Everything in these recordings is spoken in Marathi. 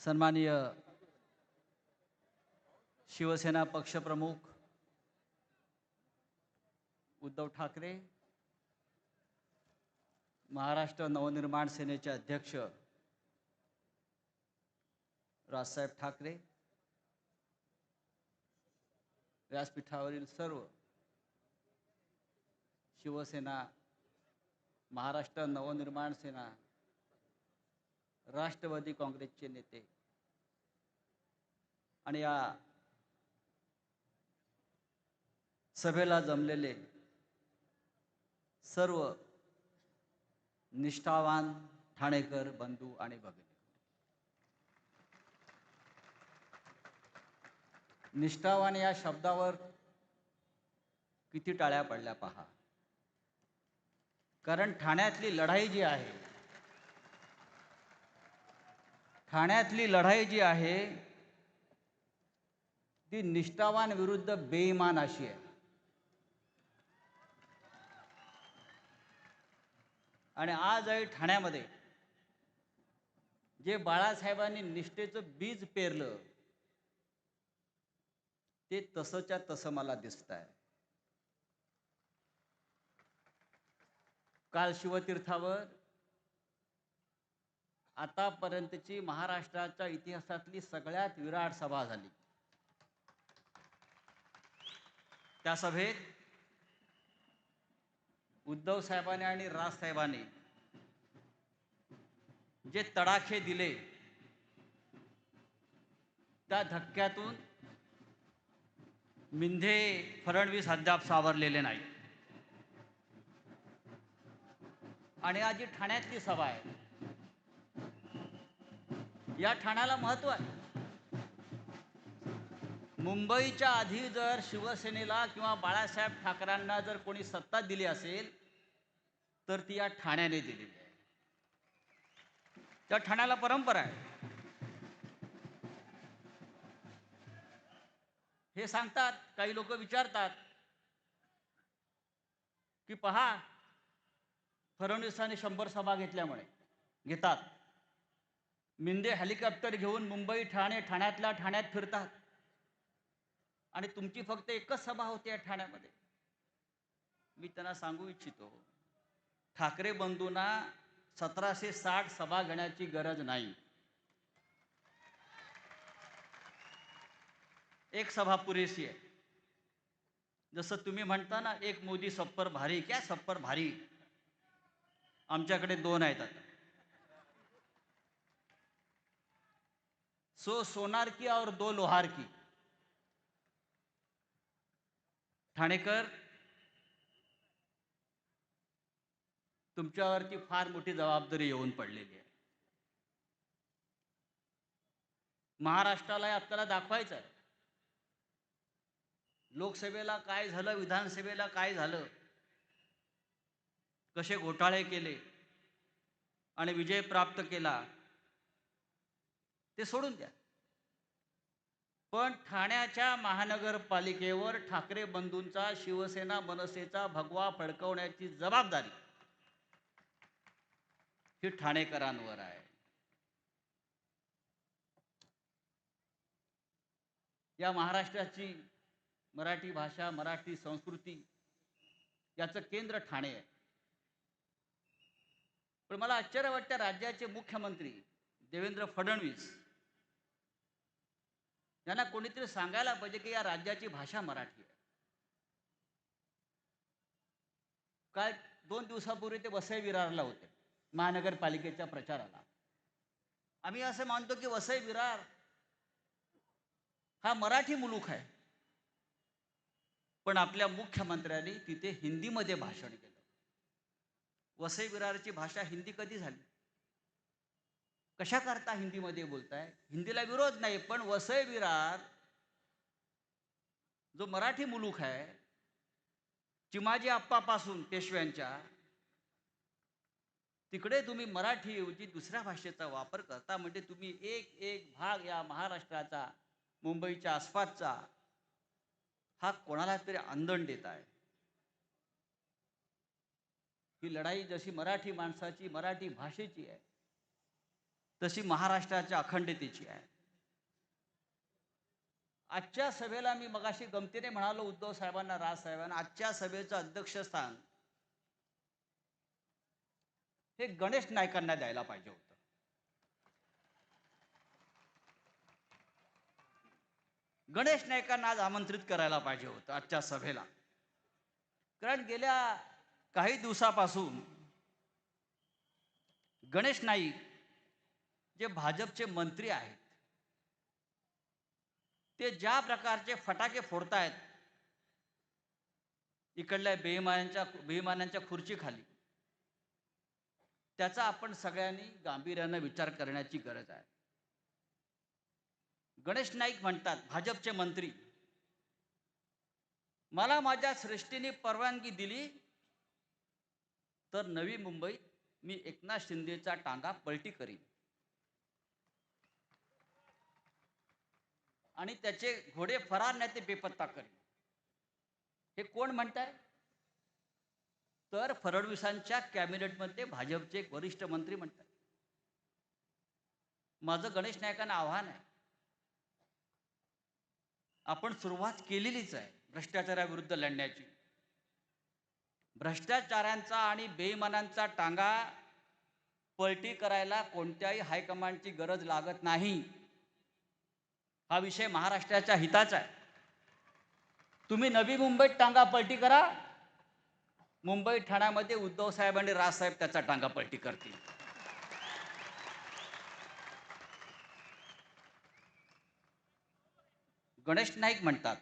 सन्माननीय शिवसेना पक्षप्रमुख उद्धव ठाकरे, महाराष्ट्र नवनिर्माण सेनेचे अध्यक्ष राजसाहेब ठाकरे, व्यासपीठावरील सर्व शिवसेना, महाराष्ट्र नवनिर्माण सेना, राष्ट्रवादी काँग्रेसचे नेते आणि या सभेला जमलेले सर्व निष्ठावान ठाणेकर बंधू आणि भगिनी, निष्ठावान या शब्दावर किती टाळ्या पडल्या पहा. कारण ठाण्यातली लढाई जी आहे, ती निष्ठावान विरुद्ध बेईमान अशी आहे. आणि आजही ठाण्यामध्ये जे बाळासाहेबांनी निष्ठेचं बीज पेरलं ते तसंच्या तसं मला दिसतंय. काल शिवतीर्थावर आतापर्यंतची महाराष्ट्राच्या इतिहासातली सगळ्यात विराट सभा झाली. त्या सभेत उद्धव साहेबांनी आणि राजसाहेबांनी जे तडाखे दिले त्या धक्क्यातून मिंधे फडणवीस अद्याप सावरलेले नाही. आणि आज जी ठाण्यातली सभा आहे, या ठाण्याला महत्त्व आहे. मुंबईच्या आधी जर शिवसेनेला किंवा बाळासाहेब ठाकरेंना जर कोणी सत्ता दिली असेल तर ती या ठाण्याने दिलेली आहे. त्या ठाण्याला परंपरा आहे. हे सांगतात, काही लोक विचारतात की पहा, फडणवीसांनी 100 सभा घेतात. मिंदे हेलिकॉप्टर घेऊन मुंबई ठाण्यातल्या ठाण्यात फिरतात आणि तुमची फक्त एकच सभा होती ठाण्यामध्ये. मी त्यांना सांगू इच्छितो, ठाकरे बंधूंना 1760 सभा घेण्याची गरज नाही. एक सभा पुरेशी आहे. जसं तुम्ही म्हणता ना, एक मोदी सब पर भारी. क्या सब पर भारी? आमच्याकडे 2 आहेत आता. सो सोनार की और 2 लोहार की. ठाणेकर, तुमच्यावरती फार मोठी जबाबदारी येऊन पडलेली आहे. महाराष्ट्राला आपल्याला दाखवायचं आहे, लोकसभेला काय झालं, विधानसभेला काय झालं, कसे घोटाळे केले आणि विजय प्राप्त केला ते सोडून द्या. पण ठाण्याच्या महानगरपालिकेवर ठाकरे बंधूंचा, शिवसेना मनसेचा भगवा फडकवण्याची जबाबदारी ही ठाणेकरांवर आहे. या महाराष्ट्राची मराठी भाषा, मराठी संस्कृती याचं केंद्र ठाणे आहे. पण मला आश्चर्य वाटतं, राज्याचे मुख्यमंत्री देवेंद्र फडणवीस यांना कोणीतरी सांगायला पाहिजे की या राज्याची भाषा मराठी आहे. काय 2 दिवसापूर्वी ते वसई विरारला होते महानगरपालिकेच्या प्रचाराला. आम्ही असं मानतो की वसई विरार हा मराठी मुलूक आहे, पण आपल्या मुख्यमंत्र्यांनी तिथे हिंदीमध्ये भाषण केलं. वसई विरारची भाषा हिंदी कधी झाली? कशा करता हिंदीमध्ये बोलताय? हिंदीला विरोध नाही, पण वसई विरार जो मराठी मुलूक आहे, चिमाजी आप्पापासून पेशव्यांच्या, तिकडे तुम्ही मराठी ऐवजी दुसऱ्या भाषेचा वापर करता. म्हणजे तुम्ही एक भाग या महाराष्ट्राचा, मुंबईच्या आसपासचा हा कोणाला तरी आंदण देत आहे. ही लढाई जशी मराठी माणसाची, मराठी भाषेची आहे, तशी महाराष्ट्राच्या अखंडतेची आहे. आजच्या सभेला मी मगाशी गमतीने म्हणालो उद्धव साहेबांना, राज साहेबांना, आजच्या सभेचं अध्यक्षस्थान हे गणेश नाईकांना द्यायला पाहिजे होतं. गणेश नाईकांना आज आमंत्रित करायला पाहिजे होतं आजच्या सभेला. कारण गेल्या काही दिवसापासून गणेश नाईक जे भाजपचे मंत्री आहेत ते ज्या प्रकारचे फटाके फोडतायत इकडल्या बेईमानांच्या खुर्ची खाली, त्याचा आपण सगळ्यांनी गांभीर्याने विचार करण्याची गरज आहे. गणेश नाईक म्हणतात, भाजपचे मंत्री, मला माझ्या सृष्टीने परवानगी दिली तर नवी मुंबईत मी एकनाथ शिंदेचा टांगा पलटी करीन आणि त्याचे घोडे फरार नाही ते बेपत्ता करीन. हे कोण म्हणताय? तर फडणवीसांच्या कॅबिनेटमध्ये भाजपचे एक वरिष्ठ मंत्री म्हणतात. माझं गणेश नाईकांना आव्हान आहे, आपण सुरुवात केलेलीच आहे भ्रष्टाचाराविरुद्ध लढण्याची. भ्रष्टाचारांचा आणि बेईमानांचा टांगा पलटी करायला कोणत्याही हायकमांडची गरज लागत नाही. हा विषय महाराष्ट्राच्या हिताचा आहे. तुम्ही नवी मुंबईत टांगा पलटी करा, मुंबई ठाण्यामध्ये उद्धव साहेब आणि राज साहेब त्याचा टांगा पलटी करतील. गणेश नाईक म्हणतात,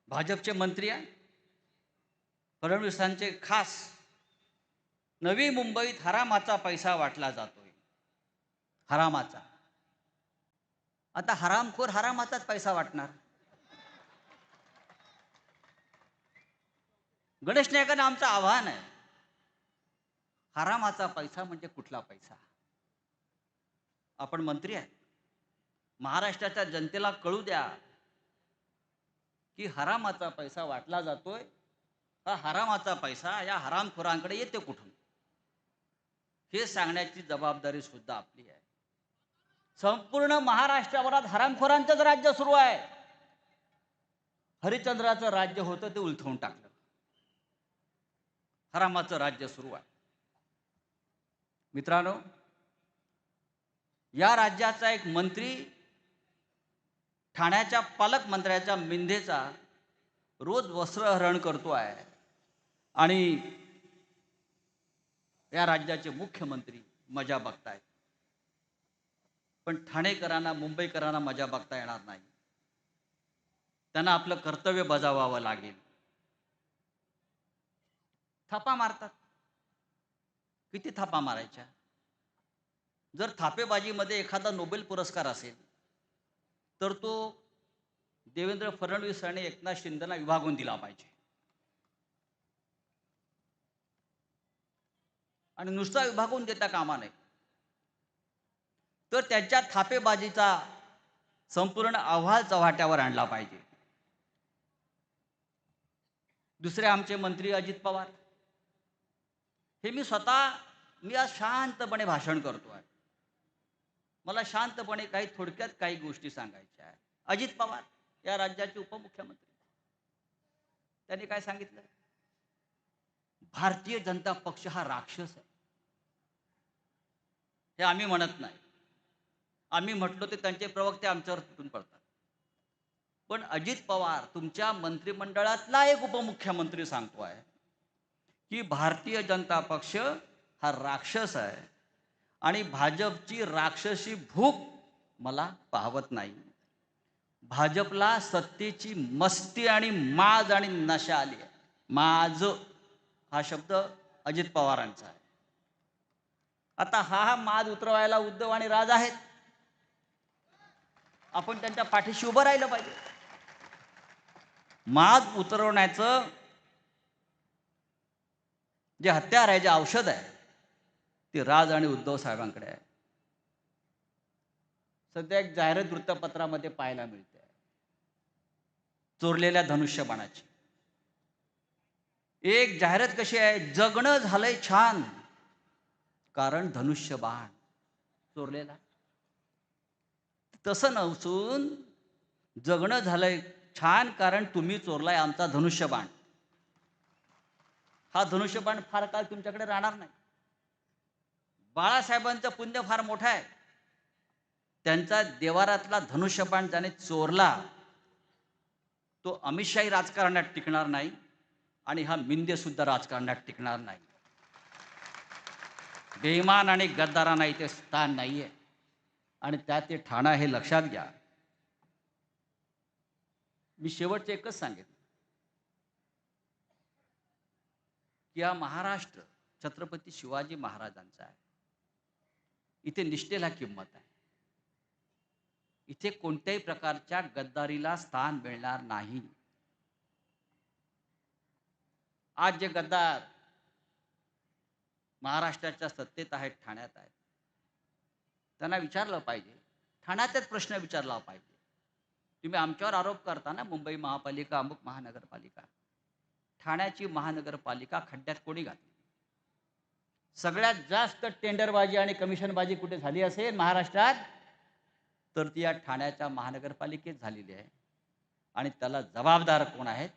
भाजपचे मंत्री आहे, फडणवीसांचे खास, नवी मुंबईत हरामाचा पैसा वाटला जातोय. हरामाचा. आता हरामखोर हरामाचाच पैसा वाटणार. गणेश नाईकांना आमचं आव्हान आहे, हरामाचा पैसा म्हणजे कुठला पैसा? आपण मंत्री आहे, महाराष्ट्राच्या जनतेला कळू द्या की हरामाचा पैसा वाटला जातोय. हा हरामाचा पैसा या हरामखोरांकडे येते कुठून, हे सांगण्याची जबाबदारी सुद्धा आपली आहे. संपूर्ण महाराष्ट्राभरात हरामखोरांचंच राज्य सुरू आहे. हरिश्चंद्राचं राज्य होतं ते उलथवून टाकलं, हरामाचं राज्य सुरू आहे. मित्रांनो, या राज्याचा एक मंत्री ठाण्याच्या पालकमंत्र्याच्या मिंधेचा रोज वस्त्रहरण करतो आहे आणि या राज्याचे मुख्यमंत्री मजा बघतायत. पण ठाणेकरांना, मुंबईकरांना मजा बघता येणार नाही. त्यांना आपलं कर्तव्य बजावावं लागेल. थापा मारतात, किती थापा मारायच्या? जर थापेबाजीमध्ये एखादा नोबेल पुरस्कार असेल तर तो देवेंद्र फडणवीस आणि एकनाथ शिंदेना विभागून दिला पाहिजे. आणि नुसता विभागून देता कामा नये, तर त्यांच्या थापेबाजीचा संपूर्ण अहवाल चव्हाट्यावर आणला पाहिजे. दुसरे आमचे मंत्री अजित पवार, हे मी आज शांतपणे भाषण करतो आहे. मला शांतपणे थोडक्यात काही गोष्टी सांगायच्या आहेत. अजित पवार या राज्याचे उपमुख्यमंत्री, त्यांनी काय सांगितलं? भारतीय जनता पक्ष हा राक्षस आहे. हे आम्ही म्हणत नाही, आम्ही म्हटलो ते त्यांचे प्रवक्ते आमच्यावर तुटून पडतात. पण अजित पवार, तुमच्या मंत्रिमंडळातला एक उपमुख्यमंत्री, सांगतो आहे की भारतीय जनता पक्ष हा राक्षस आहे आणि भाजपची राक्षसी भूक मला पाहवत नाही. भाजपला सत्तेची मस्ती आणि माज आणि नशा आली आहे. माज हा शब्द अजित पवारांचा आहे. आता हा माज उतरवायला उद्धव आणि राज आहेत. आपण त्यांच्या पाठीशी उभं राहिलं पाहिजे. माज उतरवण्याचं जे हत्यार आहे, जे औषध आहे, ते राज आणि उद्धव साहेबांकडे आहे. सध्या एक जाहिरात वृत्तपत्रामध्ये पाहायला मिळते, चोरलेल्या धनुष्यबाणाची. एक जाहिरात कशी आहे? जगणं झालंय छान कारण धनुष्यबाण चोरलेला तसं नसून जगणं झालंय छान, कारण तुम्ही चोरलाय आमचा धनुष्यबाण. हा धनुष्यबाण फार काळ तुमच्याकडे राहणार नाही. बाळासाहेबांचं पुण्य फार मोठं आहे. त्यांचा देवारातला धनुष्यबाण ज्याने चोरला तो अमितशाही राजकारणात टिकणार नाही आणि हा मिंदे सुद्धा राजकारणात टिकणार नाही. बेईमान आणि गद्दारांना इथे स्थान नाहीये आणि त्यात ते ठाणा हे लक्षात घ्या. मी शेवटचं एकच सांगेन की हा महाराष्ट्र छत्रपती शिवाजी महाराजांचा आहे. इथे निष्ठेला किंमत आहे. इथे कोणत्याही प्रकारच्या गद्दारीला स्थान मिळणार नाही. आज जे गद्दार महाराष्ट्राच्या सत्तेत आहेत, ठाण्यात आहेत, त्यांना विचारलं पाहिजे, ठाण्यातच प्रश्न विचारला पाहिजे. तुम्ही आमच्यावर आरोप करता ना, मुंबई महापालिका, अमुक महानगरपालिका. ठाण्याची महानगरपालिका खड्ड्यात कोणी घातली? सगळ्यात जास्त टेंडरबाजी आणि कमिशनबाजी कुठे झाली असेल महाराष्ट्रात, तर ती या ठाण्याच्या महानगरपालिकेत झालेली आहे. आणि त्याला जबाबदार कोण आहेत?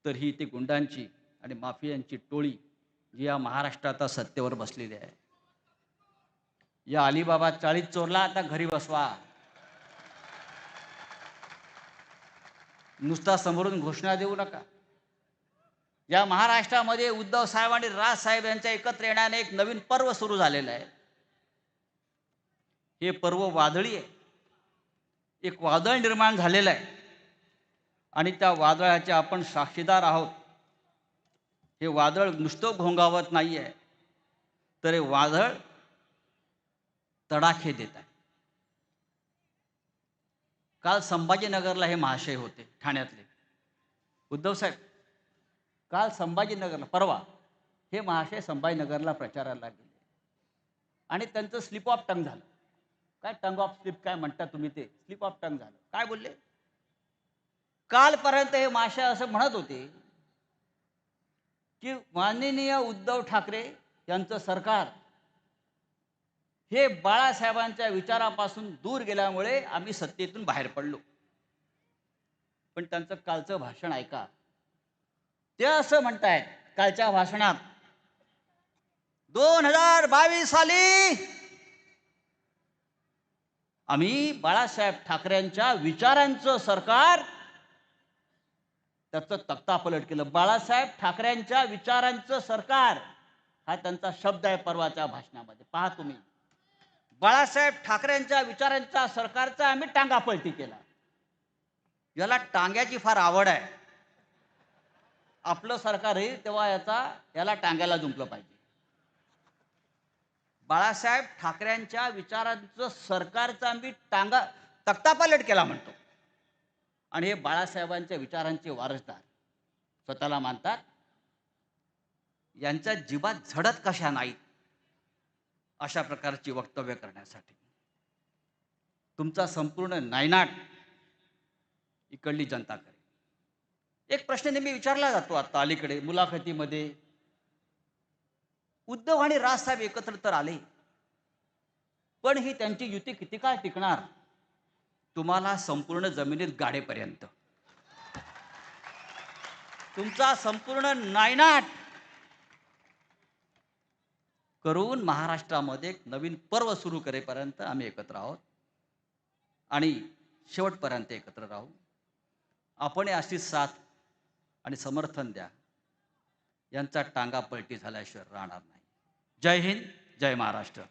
तर ही ती गुंडांची आणि माफियांची टोळी जी या महाराष्ट्रात सत्तेवर बसलेली आहे. या अलिबाबा चाळीत चोरला, आता घरी बसवा. नुसता समोरून घोषणा देऊ नका. या महाराष्ट्रामध्ये उद्धव साहेब आणि राज साहेब यांच्या एकत्र येण्याने एक नवीन पर्व सुरू झालेलं आहे. हे पर्व वादळी आहे. एक वादळ निर्माण झालेलं आहे आणि त्या वादळाचे आपण साक्षीदार आहोत. हे वादळ नुसतं घोंगावत नाही आहे, तर हे वादळ तडाखे देत आहे. काल संभाजीनगरला हे महाशय होते, ठाण्यातले उद्धव साहेब. काल संभाजीनगरला, परवा हे महाशय संभाजीनगरला प्रचाराला गेले आणि त्यांचं स्लिप ऑफ टंग झालं. काय टंग ऑफ स्लिप काय म्हणता तुम्ही, ते स्लिप ऑफ टंग झालं. काय बोलले? कालपर्यंत हे महाशय असं म्हणत होते की माननीय उद्धव ठाकरे यांचं सरकार हे बाळासाहेबांच्या विचारापासून दूर गेल्यामुळे आम्ही सत्तेतून बाहेर पडलो. पण त्यांचं कालचं भाषण ऐका. ते असं म्हणतायत कालच्या भाषणात, 2022 साली आम्ही बाळासाहेब ठाकरेंच्या विचारांचं सरकार, त्याचं तख्तापलट केलं. बाळासाहेब ठाकरेंच्या विचारांचं सरकार हा त्यांचा शब्द आहे परवाच्या भाषणामध्ये. पहा तुम्ही, बाळासाहेब ठाकरेंच्या विचारांच्या सरकारचा आम्ही टांगापलटी केला. याला टांग्याची फार आवड आहे. आपलं सरकार आहे तेव्हा याला टांग्याला जुंपलं पाहिजे. बाळासाहेब ठाकरेंच्या विचारांचं सरकारचा आम्ही तख्तापलट केला म्हणतो आणि हे बाळासाहेबांच्या विचारांचे वारसदार स्वतःला मानतात. यांच्या जीवात झडत कशा नाहीत अशा प्रकारची वक्तव्य करण्यासाठी. तुमचा संपूर्ण नायनाट इकडली जनता करेल. एक प्रश्न नेहमी विचारला जातो आता अलीकडे मुलाखतीमध्ये, उद्धव आणि राजसाहेब एकत्र तर आले, पण ही त्यांची युती किती काळ टिकणार? तुम्हाला संपूर्ण जमिनीत गाडेपर्यंत. तुमचा संपूर्ण नायनाट करून महाराष्ट्रामध्ये एक नवीन पर्व सुरू करेपर्यंत आम्ही एकत्र आहोत आणि शेवटपर्यंत एकत्र राहू. आपण अशी साथ आणि समर्थन द्या. यांचा टांगा पलटी झाल्याशिवाय राहणार नाही. जय हिंद, जय महाराष्ट्र.